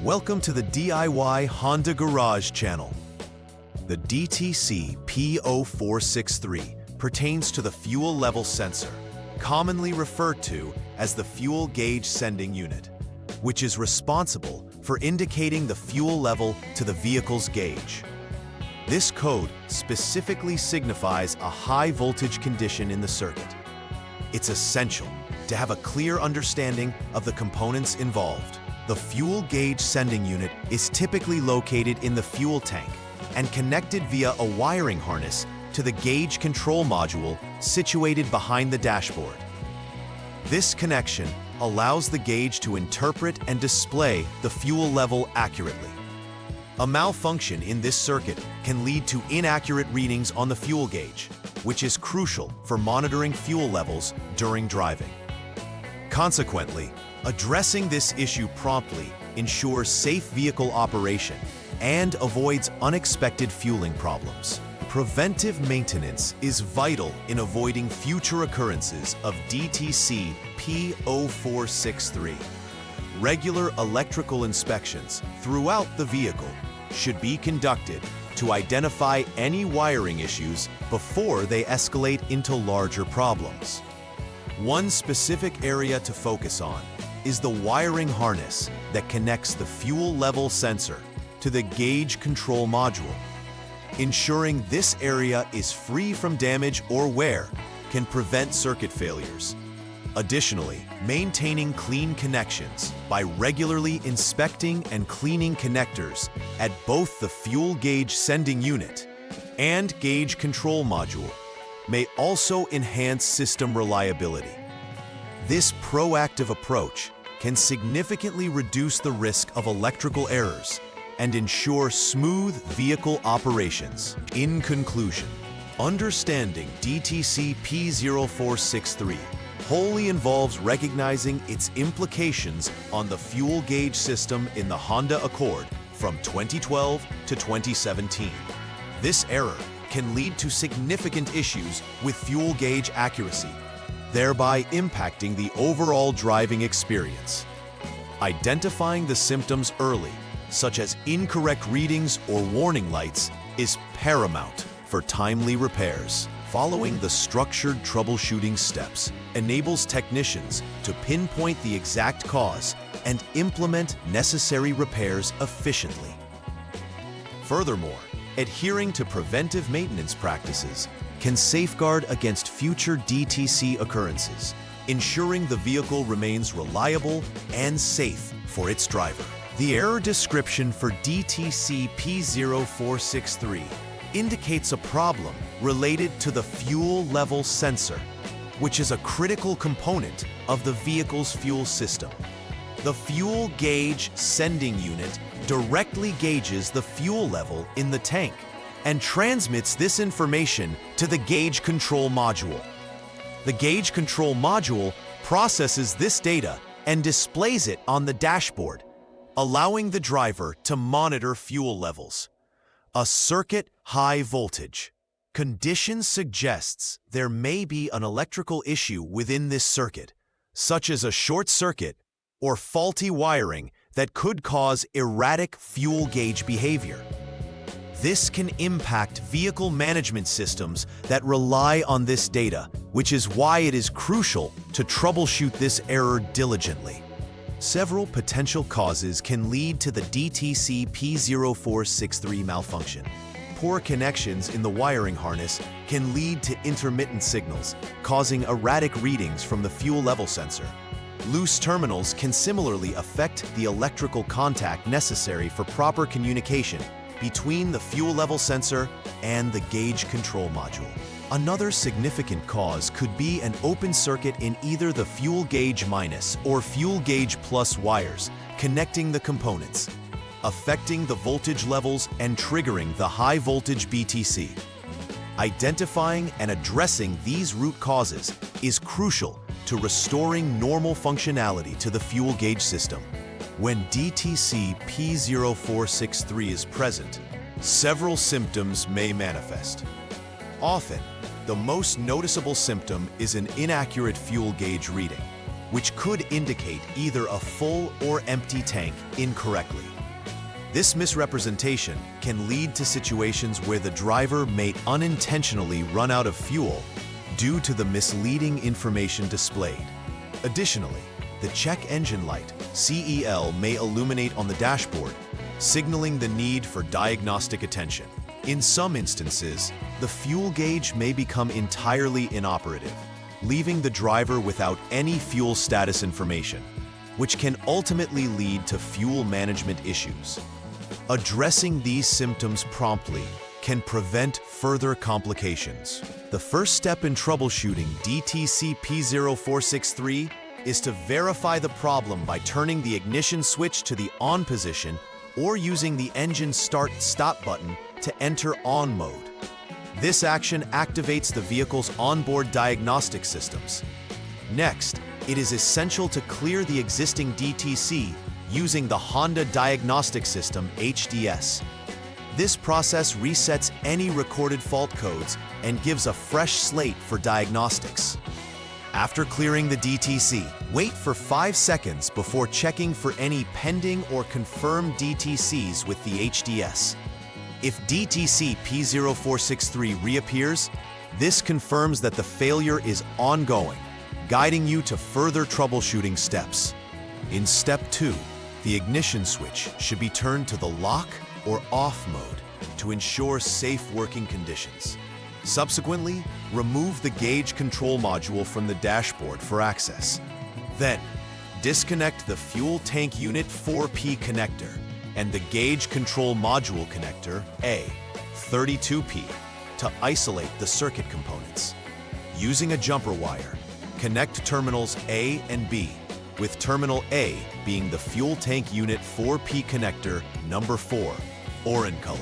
Welcome to the DIY Honda Garage channel. The DTC P0463 pertains to the fuel level sensor, commonly referred to as the fuel gauge sending unit, which is responsible for indicating the fuel level to the vehicle's gauge. This code specifically signifies a high voltage condition in the circuit. It's essential to have a clear understanding of the components involved. The fuel gauge sending unit is typically located in the fuel tank and connected via a wiring harness to the gauge control module situated behind the dashboard. This connection allows the gauge to interpret and display the fuel level accurately. A malfunction in this circuit can lead to inaccurate readings on the fuel gauge, which is crucial for monitoring fuel levels during driving. Consequently, addressing this issue promptly ensures safe vehicle operation and avoids unexpected fueling problems. Preventive maintenance is vital in avoiding future occurrences of DTC P0463. Regular electrical inspections throughout the vehicle should be conducted to identify any wiring issues before they escalate into larger problems. One specific area to focus on is the wiring harness that connects the fuel level sensor to the gauge control module. Ensuring this area is free from damage or wear can prevent circuit failures. Additionally, maintaining clean connections by regularly inspecting and cleaning connectors at both the fuel gauge sending unit and gauge control module may also enhance system reliability. This proactive approach can significantly reduce the risk of electrical errors and ensure smooth vehicle operations. In conclusion, understanding DTC P0463 wholly involves recognizing its implications on the fuel gauge system in the Honda Accord from 2012 to 2017. This error can lead to significant issues with fuel gauge accuracy, thereby impacting the overall driving experience. Identifying the symptoms early, such as incorrect readings or warning lights, is paramount for timely repairs. Following the structured troubleshooting steps enables technicians to pinpoint the exact cause and implement necessary repairs efficiently. Furthermore, adhering to preventive maintenance practices can safeguard against future DTC occurrences, ensuring the vehicle remains reliable and safe for its driver. The error description for DTC P0463 indicates a problem related to the fuel level sensor, which is a critical component of the vehicle's fuel system. The fuel gauge sending unit directly gauges the fuel level in the tank and transmits this information to the gauge control module. The gauge control module processes this data and displays it on the dashboard, allowing the driver to monitor fuel levels. A circuit high voltage condition suggests there may be an electrical issue within this circuit, such as a short circuit or faulty wiring that could cause erratic fuel gauge behavior. This can impact vehicle management systems that rely on this data, which is why it is crucial to troubleshoot this error diligently. Several potential causes can lead to the DTC P0463 malfunction. Poor connections in the wiring harness can lead to intermittent signals, causing erratic readings from the fuel level sensor. Loose terminals can similarly affect the electrical contact necessary for proper communication between the fuel level sensor and the gauge control module. Another significant cause could be an open circuit in either the fuel gauge minus or fuel gauge plus wires connecting the components, affecting the voltage levels and triggering the high voltage BTC. Identifying and addressing these root causes is crucial to restoring normal functionality to the fuel gauge system. When DTC P0463 is present, several symptoms may manifest. Often, the most noticeable symptom is an inaccurate fuel gauge reading, which could indicate either a full or empty tank incorrectly. This misrepresentation can lead to situations where the driver may unintentionally run out of fuel due to the misleading information displayed. Additionally, the check engine light, CEL, may illuminate on the dashboard, signaling the need for diagnostic attention. In some instances, the fuel gauge may become entirely inoperative, leaving the driver without any fuel status information, which can ultimately lead to fuel management issues. Addressing these symptoms promptly can prevent further complications. The first step in troubleshooting DTC P0463 is to verify the problem by turning the ignition switch to the on position or using the engine start-stop button to enter on mode. This action activates the vehicle's onboard diagnostic systems. Next, it is essential to clear the existing DTC using the Honda Diagnostic System HDS. This process resets any recorded fault codes and gives a fresh slate for diagnostics. After clearing the DTC, wait for 5 seconds before checking for any pending or confirmed DTCs with the HDS. If DTC P0463 reappears, this confirms that the failure is ongoing, guiding you to further troubleshooting steps. In Step 2, the ignition switch should be turned to the lock or off mode to ensure safe working conditions. Subsequently, remove the gauge control module from the dashboard for access. Then, disconnect the fuel tank unit 4P connector and the gauge control module connector A32P to isolate the circuit components. Using a jumper wire, connect terminals A and B, with terminal A being the fuel tank unit 4P connector number 4, orange color,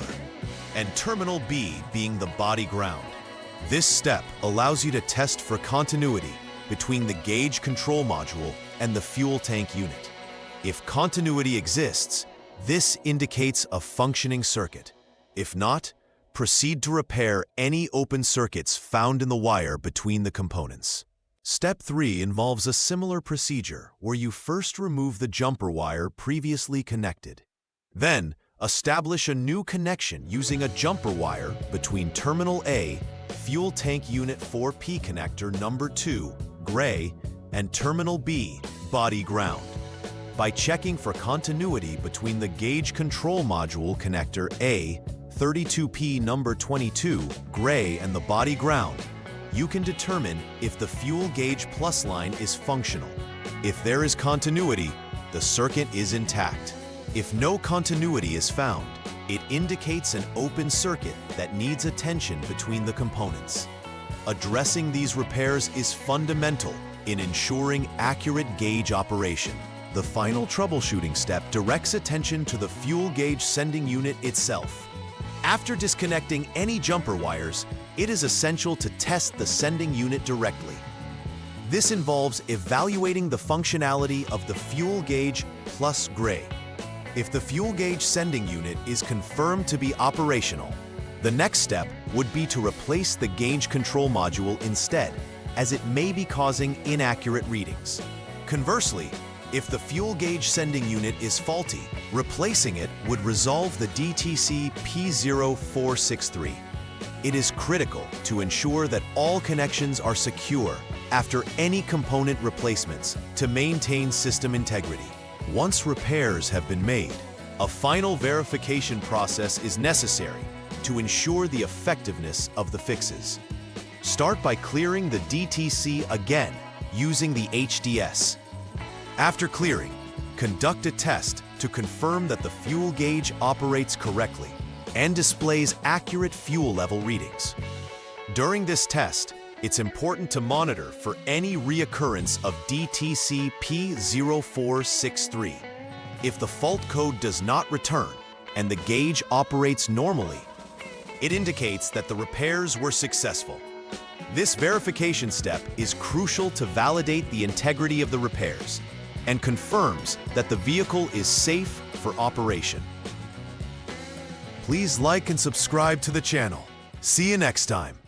and terminal B being the body ground. This step allows you to test for continuity between the gauge control module and the fuel tank unit. If continuity exists, this indicates a functioning circuit. If not, proceed to repair any open circuits found in the wire between the components. Step 3 involves a similar procedure where you first remove the jumper wire previously connected. Then, establish a new connection using a jumper wire between terminal A, fuel tank unit 4P connector number 2, gray, and terminal B, body ground. By checking for continuity between the gauge control module connector A32P number 22, gray, and the body ground, you can determine if the fuel gauge plus line is functional. If there is continuity, the circuit is intact. If no continuity is found, it indicates an open circuit that needs attention between the components. Addressing these repairs is fundamental in ensuring accurate gauge operation. The final troubleshooting step directs attention to the fuel gauge sending unit itself. After disconnecting any jumper wires, it is essential to test the sending unit directly. This involves evaluating the functionality of the fuel gauge plus gray. If the fuel gauge sending unit is confirmed to be operational, the next step would be to replace the gauge control module instead, as it may be causing inaccurate readings. Conversely, if the fuel gauge sending unit is faulty, replacing it would resolve the DTC P0463. It is critical to ensure that all connections are secure after any component replacements to maintain system integrity. Once repairs have been made, a final verification process is necessary to ensure the effectiveness of the fixes. Start by clearing the DTC again using the HDS. After clearing, conduct a test to confirm that the fuel gauge operates correctly and displays accurate fuel level readings. During this test, it's important to monitor for any reoccurrence of DTC P0463. If the fault code does not return and the gauge operates normally, it indicates that the repairs were successful. This verification step is crucial to validate the integrity of the repairs and confirms that the vehicle is safe for operation. Please like and subscribe to the channel. See you next time.